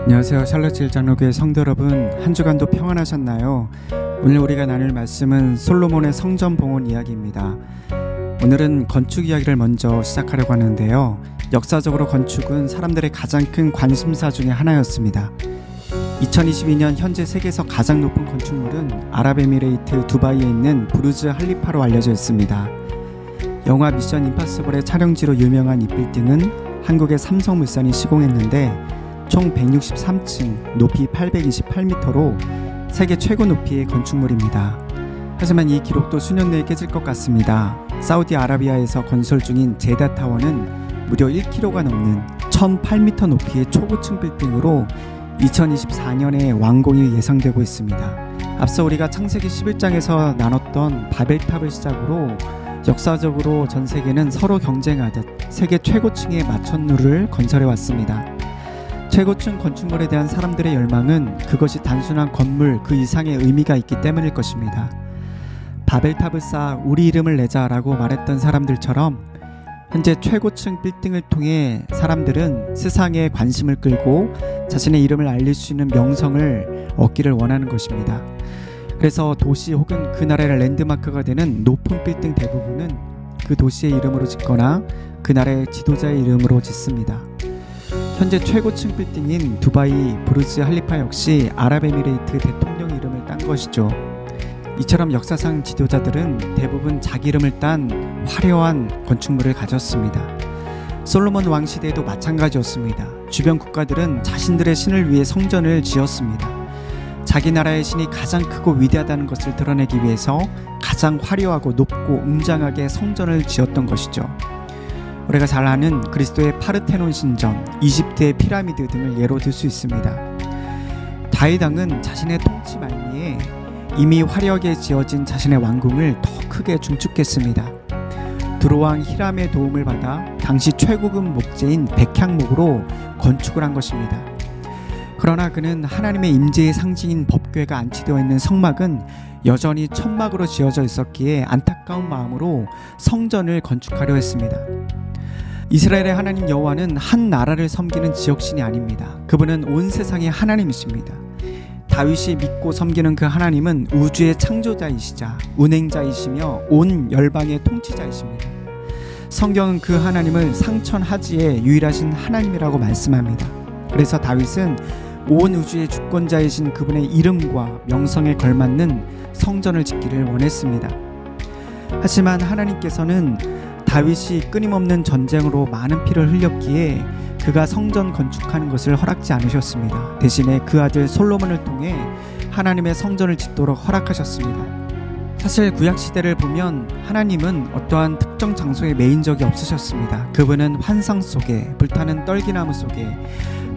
안녕하세요. 샬롯 제일장로교회 성도 여러분, 한 주간도 평안하셨나요? 오늘 우리가 나눌 말씀은 솔로몬의 성전 봉헌 이야기입니다. 오늘은 건축 이야기를 먼저 시작하려고 하는데요. 역사적으로 건축은 사람들의 가장 큰 관심사 중에 하나였습니다. 2022년 현재 세계에서 가장 높은 건축물은 아랍에미레이트 두바이에 있는 부르즈 할리파로 알려져 있습니다. 영화 미션 임파서블의 촬영지로 유명한 이 빌딩은 한국의 삼성물산이 시공했는데 총 163층, 높이 828m로 세계 최고 높이의 건축물입니다. 하지만 이 기록도 수년 내에 깨질 것 같습니다. 사우디아라비아에서 건설 중인 제다타워는 무려 1km가 넘는 1008m 높이의 초고층 빌딩으로 2024년에 완공이 예상되고 있습니다. 앞서 우리가 창세기 11장에서 나눴던 바벨탑을 시작으로 역사적으로 전 세계는 서로 경쟁하듯 세계 최고층의 마천루를 건설해 왔습니다. 최고층 건축물에 대한 사람들의 열망은 그것이 단순한 건물 그 이상의 의미가 있기 때문일 것입니다. 바벨탑을 쌓아 우리 이름을 내자라고 말했던 사람들처럼 현재 최고층 빌딩을 통해 사람들은 세상에 관심을 끌고 자신의 이름을 알릴 수 있는 명성을 얻기를 원하는 것입니다. 그래서 도시 혹은 그 나라의 랜드마크가 되는 높은 빌딩 대부분은 그 도시의 이름으로 짓거나 그 나라의 지도자의 이름으로 짓습니다. 현재 최고층 빌딩인 두바이 부르즈 할리파 역시 아랍에미레이트 대통령 이름을 딴 것이죠. 이처럼 역사상 지도자들은 대부분 자기 이름을 딴 화려한 건축물을 가졌습니다. 솔로몬 왕 시대에도 마찬가지였습니다. 주변 국가들은 자신들의 신을 위해 성전을 지었습니다. 자기 나라의 신이 가장 크고 위대하다는 것을 드러내기 위해서 가장 화려하고 높고 웅장하게 성전을 지었던 것이죠. 우리가 잘 아는 그리스도의 파르테논 신전, 이집트의 피라미드 등을 예로 들 수 있습니다. 다윗 왕은 자신의 통치 말미에 이미 화려하게 지어진 자신의 왕궁을 더 크게 중축했습니다. 두로왕 히람의 도움을 받아 당시 최고급 목재인 백향목으로 건축을 한 것입니다. 그러나 그는 하나님의 임재의 상징인 법궤가 안치되어 있는 성막은 여전히 천막으로 지어져 있었기에 안타까운 마음으로 성전을 건축하려 했습니다. 이스라엘의 하나님 여호와는 한 나라를 섬기는 지역신이 아닙니다. 그분은 온 세상의 하나님이십니다. 다윗이 믿고 섬기는 그 하나님은 우주의 창조자이시자 운행자이시며 온 열방의 통치자이십니다. 성경은 그 하나님을 상천하지의 유일하신 하나님이라고 말씀합니다. 그래서 다윗은 온 우주의 주권자이신 그분의 이름과 명성에 걸맞는 성전을 짓기를 원했습니다. 하지만 하나님께서는 다윗이 끊임없는 전쟁으로 많은 피를 흘렸기에 그가 성전 건축하는 것을 허락지 않으셨습니다. 대신에 그 아들 솔로몬을 통해 하나님의 성전을 짓도록 허락하셨습니다. 사실 구약시대를 보면 하나님은 어떠한 특정 장소에 매인 적이 없으셨습니다. 그분은 환상 속에, 불타는 떨기나무 속에,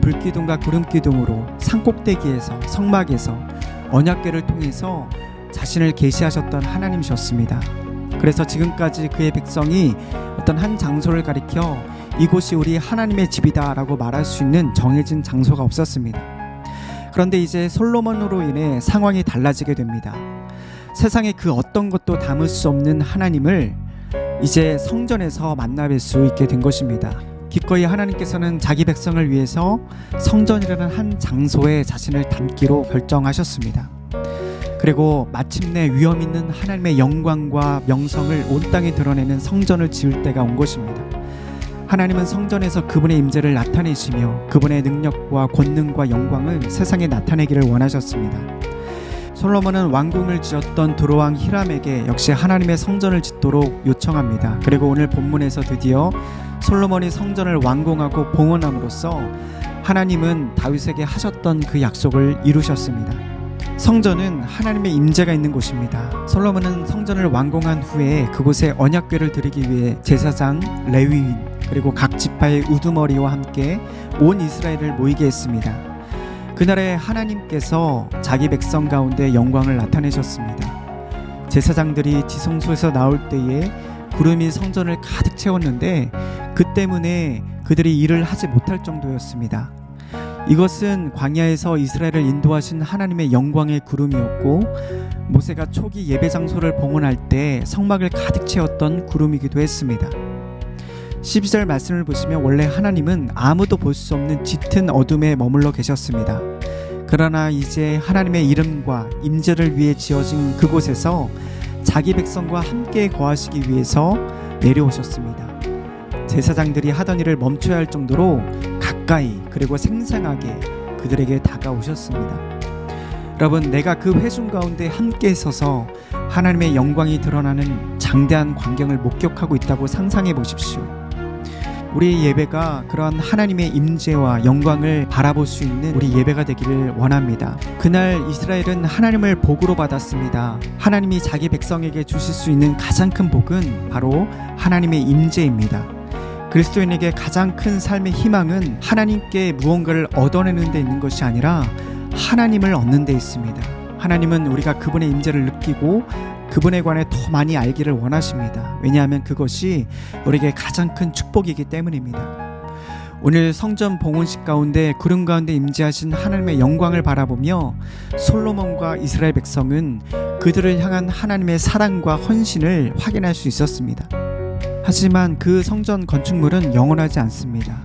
불기둥과 구름기둥으로 산꼭대기에서, 성막에서, 언약궤를 통해서 자신을 계시하셨던 하나님이셨습니다. 그래서 지금까지 그의 백성이 어떤 한 장소를 가리켜 이곳이 우리 하나님의 집이다 라고 말할 수 있는 정해진 장소가 없었습니다. 그런데 이제 솔로몬으로 인해 상황이 달라지게 됩니다. 세상에 그 어떤 것도 담을 수 없는 하나님을 이제 성전에서 만나뵐 수 있게 된 것입니다. 기꺼이 하나님께서는 자기 백성을 위해서 성전이라는 한 장소에 자신을 담기로 결정하셨습니다. 그리고 마침내 위엄 있는 하나님의 영광과 명성을 온 땅에 드러내는 성전을 지을 때가 온 것입니다. 하나님은 성전에서 그분의 임재를 나타내시며 그분의 능력과 권능과 영광을 세상에 나타내기를 원하셨습니다. 솔로몬은 왕궁을 지었던 두로왕 히람에게 역시 하나님의 성전을 짓도록 요청합니다. 그리고 오늘 본문에서 드디어 솔로몬이 성전을 완공하고 봉헌함으로써 하나님은 다윗에게 하셨던 그 약속을 이루셨습니다. 성전은 하나님의 임재가 있는 곳입니다. 솔로몬은 성전을 완공한 후에 그곳에 언약궤를 드리기 위해 제사장, 레위인, 그리고 각 지파의 우두머리와 함께 온 이스라엘을 모이게 했습니다. 그날에 하나님께서 자기 백성 가운데 영광을 나타내셨습니다. 제사장들이 지성소에서 나올 때에 구름이 성전을 가득 채웠는데 그 때문에 그들이 일을 하지 못할 정도였습니다. 이것은 광야에서 이스라엘을 인도하신 하나님의 영광의 구름이었고 모세가 초기 예배 장소를 봉헌할 때 성막을 가득 채웠던 구름이기도 했습니다. 12절 말씀을 보시면 원래 하나님은 아무도 볼 수 없는 짙은 어둠에 머물러 계셨습니다. 그러나 이제 하나님의 이름과 임재를 위해 지어진 그곳에서 자기 백성과 함께 거하시기 위해서 내려오셨습니다. 제사장들이 하던 일을 멈춰야 할 정도로 가까이 그리고 생생하게 그들에게 다가오셨습니다. 여러분, 내가 그 회중 가운데 함께 서서 하나님의 영광이 드러나는 장대한 광경을 목격하고 있다고 상상해 보십시오. 우리 예배가 그런 하나님의 임재와 영광을 바라볼 수 있는 우리 예배가 되기를 원합니다. 그날 이스라엘은 하나님을 복으로 받았습니다. 하나님이 자기 백성에게 주실 수 있는 가장 큰 복은 바로 하나님의 임재입니다. 그리스도인에게 가장 큰 삶의 희망은 하나님께 무언가를 얻어내는 데 있는 것이 아니라 하나님을 얻는 데 있습니다. 하나님은 우리가 그분의 임재를 느끼고 그분에 관해 더 많이 알기를 원하십니다. 왜냐하면 그것이 우리에게 가장 큰 축복이기 때문입니다. 오늘 성전 봉헌식 가운데 구름 가운데 임재하신 하나님의 영광을 바라보며 솔로몬과 이스라엘 백성은 그들을 향한 하나님의 사랑과 헌신을 확인할 수 있었습니다. 하지만 그 성전 건축물은 영원하지 않습니다.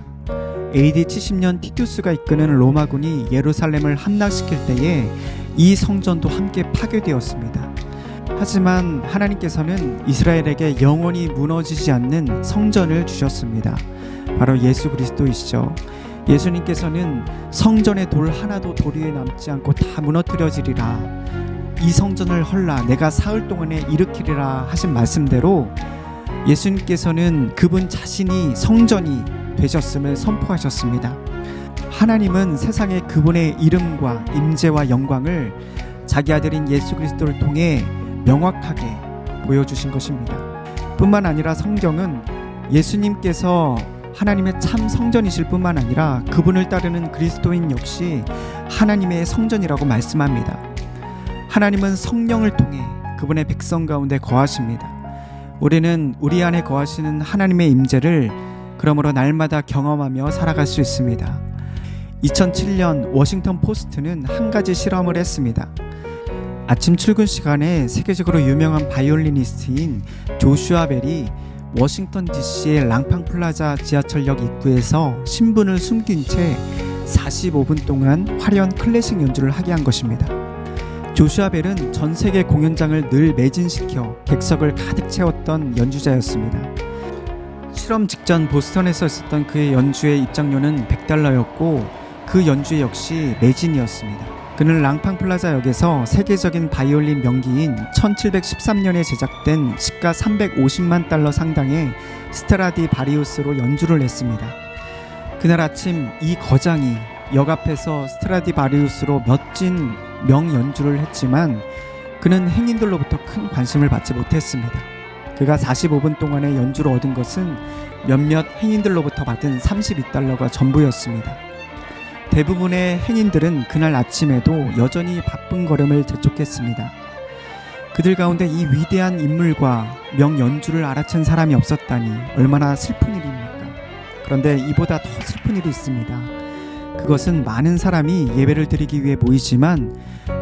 AD 70년 티투스가 이끄는 로마군이 예루살렘을 함락시킬 때에 이 성전도 함께 파괴되었습니다. 하지만 하나님께서는 이스라엘에게 영원히 무너지지 않는 성전을 주셨습니다. 바로 예수 그리스도이시죠. 예수님께서는 성전의 돌 하나도 돌 위에 남지 않고 다 무너뜨려지리라, 이 성전을 헐라 내가 사흘 동안에 일으키리라 하신 말씀대로 예수님께서는 그분 자신이 성전이 되셨음을 선포하셨습니다. 하나님은 세상에 그분의 이름과 임재와 영광을 자기 아들인 예수 그리스도를 통해 명확하게 보여주신 것입니다. 뿐만 아니라 성경은 예수님께서 하나님의 참 성전이실 뿐만 아니라 그분을 따르는 그리스도인 역시 하나님의 성전이라고 말씀합니다. 하나님은 성령을 통해 그분의 백성 가운데 거하십니다. 우리는 우리 안에 거하시는 하나님의 임재를 그러므로 날마다 경험하며 살아갈 수 있습니다. 2007년 워싱턴 포스트는 한 가지 실험을 했습니다. 아침 출근 시간에 세계적으로 유명한 바이올리니스트인 조슈아 벨이 워싱턴 DC의 랑팡 플라자 지하철역 입구에서 신분을 숨긴 채 45분 동안 화려한 클래식 연주를 하게 한 것입니다. 조슈아 벨은 전 세계 공연장을 늘 매진시켜 객석을 가득 채웠던 연주자였습니다. 실험 직전 보스턴에서 있었던 그의 연주의 입장료는 $100였고 그 연주 역시 매진이었습니다. 그는 랑팡 플라자 역에서 세계적인 바이올린 명기인 1713년에 제작된 시가 $350만 상당의 스트라디바리우스로 연주를 했습니다. 그날 아침 이 거장이 역 앞에서 스트라디바리우스로 멋진 명연주를 했지만 그는 행인들로부터 큰 관심을 받지 못했습니다. 그가 45분 동안의 연주로 얻은 것은 몇몇 행인들로부터 받은 $32가 전부였습니다. 대부분의 행인들은 그날 아침에도 여전히 바쁜 걸음을 재촉했습니다. 그들 가운데 이 위대한 인물과 명연주를 알아챈 사람이 없었다니 얼마나 슬픈 일입니까? 그런데 이보다 더 슬픈 일이 있습니다. 그것은 많은 사람이 예배를 드리기 위해 모이지만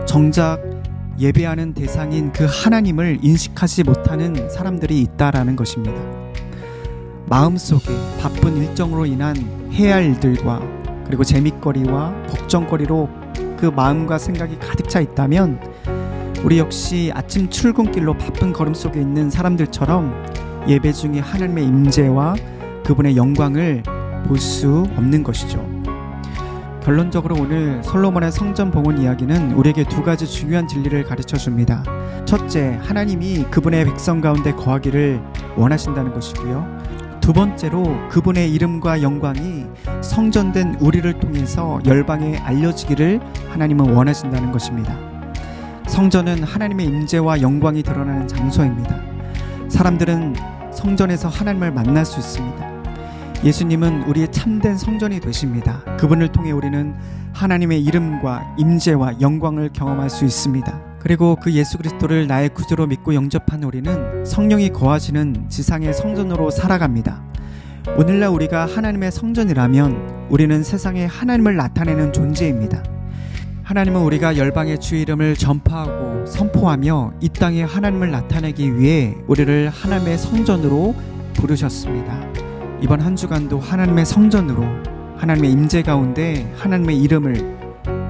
정작 예배하는 대상인 그 하나님을 인식하지 못하는 사람들이 있다라는 것입니다. 마음속에 바쁜 일정으로 인한 해야 할 일들과 그리고 재밌거리와 걱정거리로 그 마음과 생각이 가득 차 있다면 우리 역시 아침 출근길로 바쁜 걸음 속에 있는 사람들처럼 예배 중에 하나님의 임재와 그분의 영광을 볼 수 없는 것이죠. 결론적으로 오늘 솔로몬의 성전 봉헌 이야기는 우리에게 두 가지 중요한 진리를 가르쳐 줍니다. 첫째, 하나님이 그분의 백성 가운데 거하기를 원하신다는 것이고요. 두 번째로 그분의 이름과 영광이 성전된 우리를 통해서 열방에 알려지기를 하나님은 원하신다는 것입니다. 성전은 하나님의 임재와 영광이 드러나는 장소입니다. 사람들은 성전에서 하나님을 만날 수 있습니다. 예수님은 우리의 참된 성전이 되십니다. 그분을 통해 우리는 하나님의 이름과 임재와 영광을 경험할 수 있습니다. 그리고 그 예수 그리스도를 나의 구주로 믿고 영접한 우리는 성령이 거하시는 지상의 성전으로 살아갑니다. 오늘날 우리가 하나님의 성전이라면 우리는 세상에 하나님을 나타내는 존재입니다. 하나님은 우리가 열방의 주의 이름을 전파하고 선포하며 이 땅에 하나님을 나타내기 위해 우리를 하나님의 성전으로 부르셨습니다. 이번 한 주간도 하나님의 성전으로 하나님의 임재 가운데 하나님의 이름을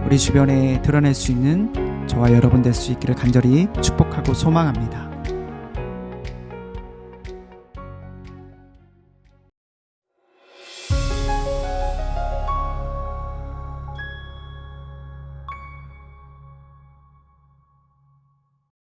우리 주변에 드러낼 수 있는 저와 여러분 될 수 있기를 간절히 축복하고 소망합니다.